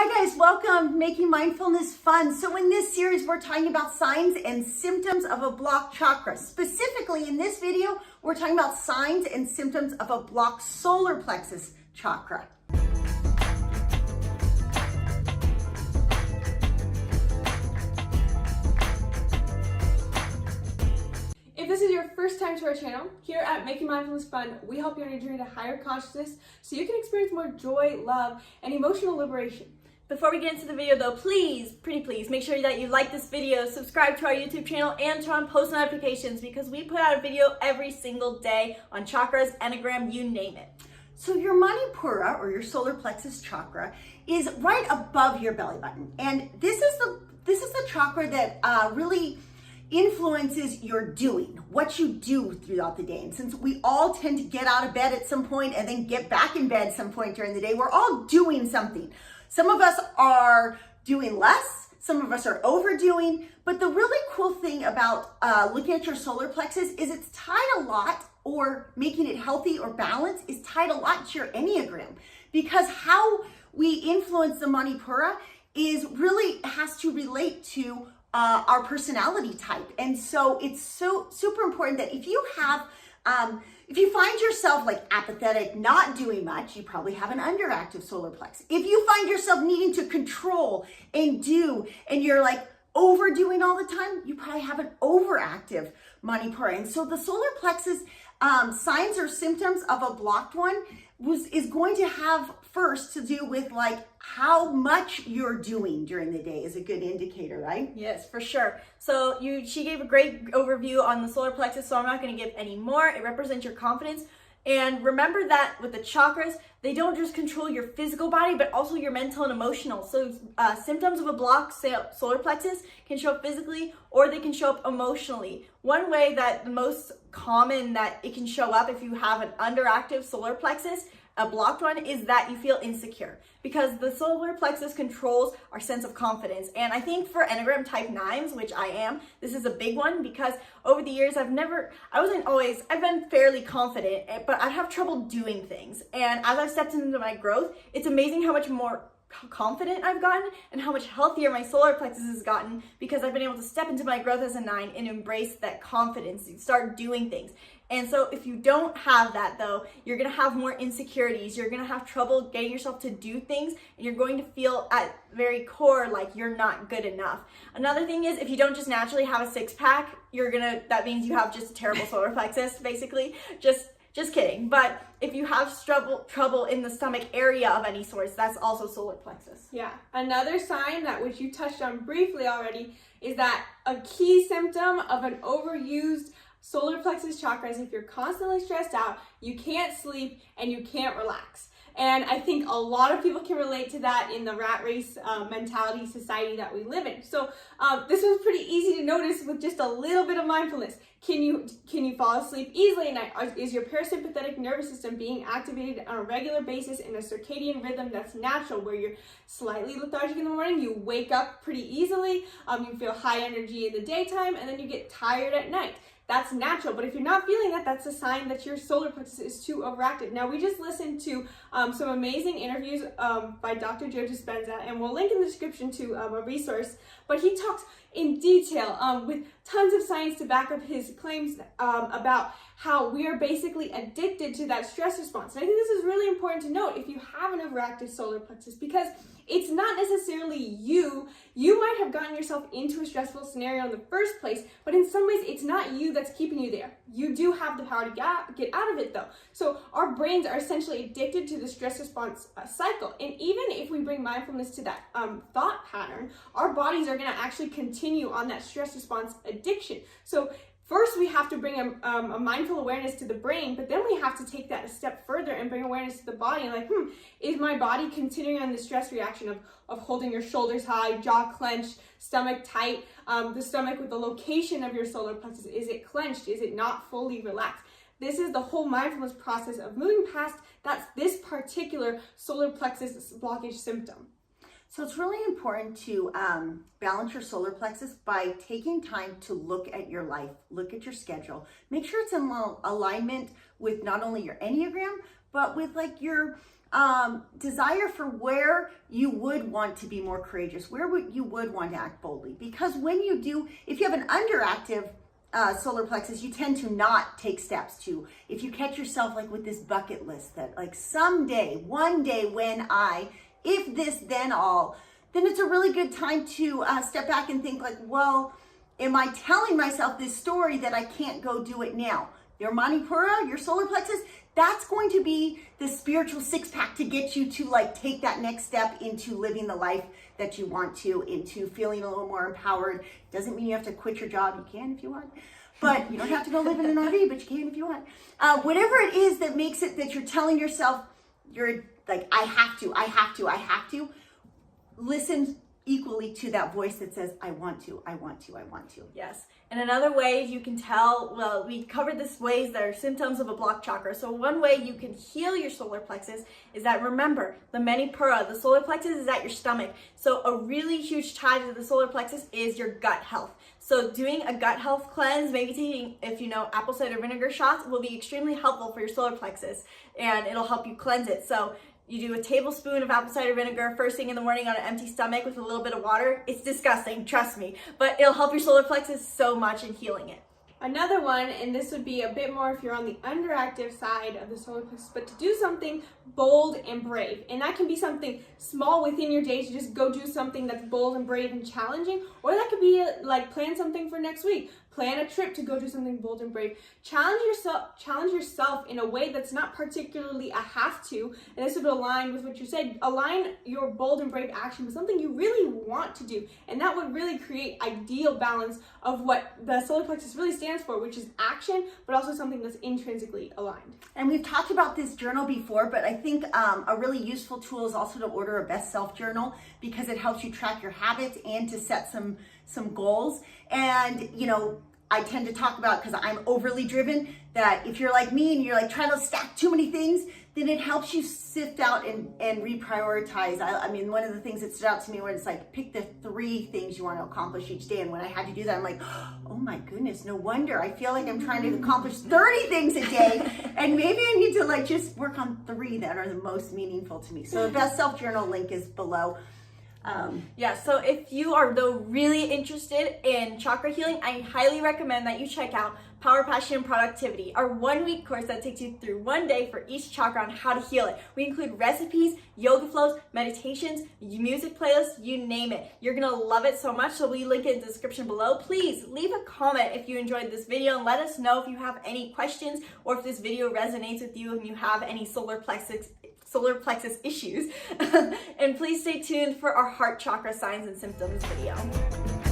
Hi guys, welcome, Making Mindfulness Fun. So in this series, we're talking about signs and symptoms of a blocked chakra. Specifically in this video, we're talking about signs and symptoms of a blocked solar plexus chakra. If this is your first time to our channel, here at Making Mindfulness Fun, we help you on your journey to higher consciousness so you can experience more joy, love, and emotional liberation. Before we get into the video though, pretty please, make sure that you like this video, subscribe to our YouTube channel, and turn on post notifications because we put out a video every single day on chakras, enneagram, you name it. So your Manipura, or your solar plexus chakra, is right above your belly button. And this is the chakra that really influences your doing, what you do throughout the day. And since we all tend to get out of bed at some point and then get back in bed some point during the day, we're all doing something. Some of us are doing less, some of us are overdoing, but the really cool thing about looking at your solar plexus is it's tied a lot, or making it healthy or balanced is tied a lot to your Enneagram, because how we influence the Manipura is really has to relate to our personality type. And so it's so super important that if you have if you find yourself like apathetic, not doing much, you probably have an underactive solar plexus. If you find yourself needing to control and do, and you're like overdoing all the time, you probably have an overactive Manipura. And so the solar plexus signs or symptoms of a blocked one is going to have first to do with like how much you're doing during the day is a good indicator, right? Yes, for sure. So she gave a great overview on the solar plexus, so I'm not going to give any more. It represents your confidence. And remember that with the chakras, they don't just control your physical body, but also your mental and emotional. So symptoms of a blocked solar plexus can show up physically, or they can show up emotionally. One way that the most common that it can show up if you have an underactive solar plexus, a blocked one, is that you feel insecure, because the solar plexus controls our sense of confidence. And I think for Enneagram type 9s, which I am, this is a big one, because over the years I've been fairly confident, but I'd have trouble doing things. And as I've stepped into my growth, it's amazing how much more confident I've gotten and how much healthier my solar plexus has gotten, because I've been able to step into my growth as a 9 and embrace that confidence and start doing things. And so if you don't have that though, you're gonna have more insecurities, you're gonna have trouble getting yourself to do things, and you're going to feel at very core like you're not good enough. Another thing is, if you don't just naturally have a six-pack, that means you have just a terrible solar plexus, basically. Just kidding. But if you have trouble in the stomach area of any sort, that's also solar plexus. Yeah. Another sign that, which you touched on briefly already, is that a key symptom of an overused solar plexus chakra is if you're constantly stressed out, you can't sleep, and you can't relax. And I think a lot of people can relate to that in the rat race mentality society that we live in. So this was pretty easy to notice with just a little bit of mindfulness. Can you fall asleep easily at night? Is your parasympathetic nervous system being activated on a regular basis in a circadian rhythm that's natural, where you're slightly lethargic in the morning, you wake up pretty easily, you feel high energy in the daytime, and then you get tired at night? That's natural. But if you're not feeling that, that's a sign that your solar plexus is too overactive. Now, we just listened to some amazing interviews by Dr. Joe Dispenza, and we'll link in the description to a resource, but he talks in detail with tons of science to back up his claims about how we are basically addicted to that stress response. And I think this is really important to note if you have an overactive solar plexus, because it's not necessarily you. You might have gotten yourself into a stressful scenario in the first place, but in some ways it's not you that's keeping you there. You do have the power to get out of it though. So our brains are essentially addicted to the stress response cycle. And even if we bring mindfulness to that thought pattern, our bodies are gonna actually continue on that stress response addiction. So first, we have to bring a mindful awareness to the brain, but then we have to take that a step further and bring awareness to the body. And like, is my body continuing on the stress reaction of holding your shoulders high, jaw clenched, stomach tight, the stomach with the location of your solar plexus? Is it clenched? Is it not fully relaxed? This is the whole mindfulness process of moving past this particular solar plexus blockage symptom. So it's really important to balance your solar plexus by taking time to look at your life, look at your schedule, make sure it's in alignment with not only your Enneagram, but with like your desire for where you would want to be more courageous, where you would want to act boldly. Because when you do, if you have an underactive solar plexus, you tend to not take steps to, if you catch yourself like with this bucket list that like someday, one day when if this, then all, then it's a really good time to step back and think like, well, am I telling myself this story that I can't go do it now? Your Manipura, your solar plexus, that's going to be the spiritual six-pack to get you to like take that next step into living the life that you want to, into feeling a little more empowered. Doesn't mean you have to quit your job. You can if you want, but you don't have to go live in an RV, but you can if you want. Whatever it is that makes it that you're telling yourself, you're like, I have to. Listen equally to that voice that says, I want to. Yes. And another way you can tell, well, we covered this ways that are symptoms of a blocked chakra. So one way you can heal your solar plexus is that, remember, the Manipura, the solar plexus is at your stomach. So a really huge tie to the solar plexus is your gut health. So doing a gut health cleanse, maybe taking, if you know, apple cider vinegar shots will be extremely helpful for your solar plexus, and it'll help you cleanse it. So you do a tablespoon of apple cider vinegar first thing in the morning on an empty stomach with a little bit of water. It's disgusting, trust me, but it'll help your solar plexus so much in healing it. Another one, and this would be a bit more if you're on the underactive side of the solar plexus, but to do something bold and brave. And that can be something small within your day, to just go do something that's bold and brave and challenging, or that could be like plan something for next week. Plan a trip to go do something bold and brave. Challenge yourself in a way that's not particularly a have to, and this would align with what you said. Align your bold and brave action with something you really want to do, and that would really create ideal balance of what the solar plexus really stands for, which is action, but also something that's intrinsically aligned. And we've talked about this journal before, but I think a really useful tool is also to order a best self journal, because it helps you track your habits and to set some goals. And you know, I tend to talk about, because I'm overly driven, that if you're like me and you're like trying to stack too many things, then it helps you sift out and reprioritize. I mean, one of the things that stood out to me when it's like, pick the 3 things you want to accomplish each day. And when I had to do that, I'm like, oh my goodness, no wonder. I feel like I'm trying to accomplish 30 things a day. And maybe I need to like just work on 3 that are the most meaningful to me. So the best self journal link is below. So if you are though really interested in chakra healing, I highly recommend that you check out Power, Passion, and Productivity, our 1-week course that takes you through 1 day for each chakra on how to heal it. We include recipes, yoga flows, meditations, music playlists, you name it. You're gonna love it so much, so we link it in the description below. Please leave a comment if you enjoyed this video, and let us know if you have any questions or if this video resonates with you and you have any solar plexus issues. And please stay tuned for our heart chakra signs and symptoms video.